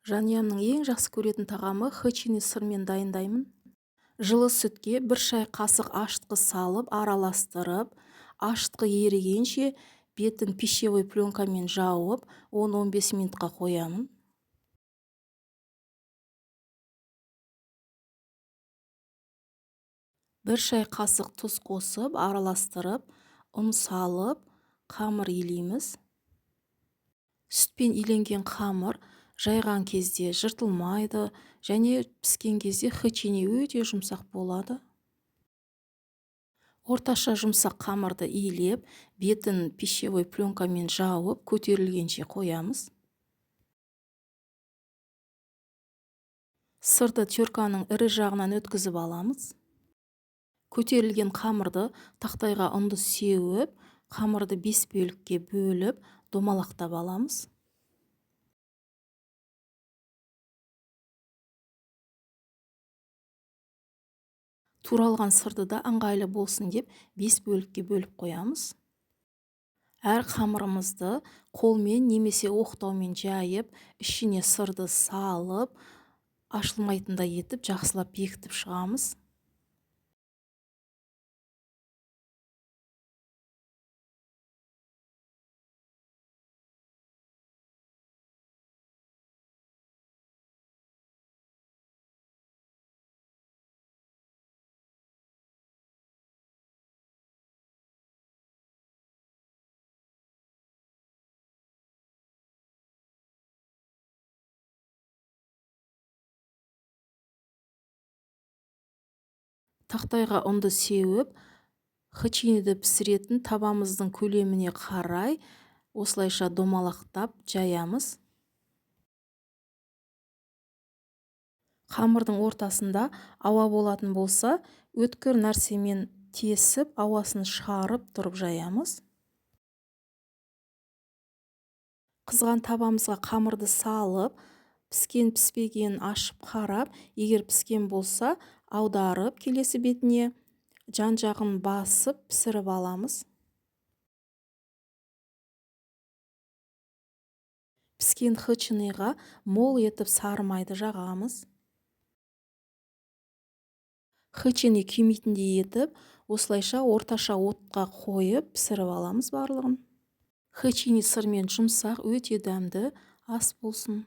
Жанұямның ең жақсы көретін тағамы хычини сырмен дайындаймын. Жылы сүтке 1 шай қасық ашытқы салып, араластырып, ашытқы ерігенше бетін пищевой пленкамен жауып, 10-15 минутқа қоямын. Бір шай қасық тұз қосып, араластырып, ұн салып, қамыр илейміз. Сүтпен иленген қамыр жайған кезде жыртылмайды, және піскен кезде хычини өте жұмсақ болады. Орташа жұмсақ қамырды илеп, бетін пищевой пленкамен жауып, көтерілгенше қоямыз. Сырды терканың ірі жағынан өткізіп аламыз. Көтерілген қамырды тақтайға ұнды сеуіп, қамырды 5 бөлікке бөліп, домалақтап аламыз. Туралған сырды да ыңғайлы болсын деп 5 бөлікке бөліп қоямыз. Әр қамырымызды қолмен немесе оқтаумен жайып, ішіне сырды салып, ашылмайтындай етіп, жақсылап бекітіп шығамыз. Тақтайға ұнды сеуіп, хычиниді пісіретін табамыздың көлеміне қарай, осылайша домалақтап жаямыз. Қамырдың ортасында ауа болатын болса, өткір нәрсемен тесіп, ауасын шығарып тұрып жаямыз. Қызған табамызға қамырды салып, піскен-піспегенін ашып қарап, егер піскен болса, аударып келесі бетіне жан-жағын басып пісіріп аламыз. Піскен хычиниға мол етіп сары майды жағамыз. Хычини күймейтіндей етіп, осылайша орташа отқа қойып пісіріп аламыз барлығын. Хычини сырмен жұмсақ, өте дәмді ас болсын.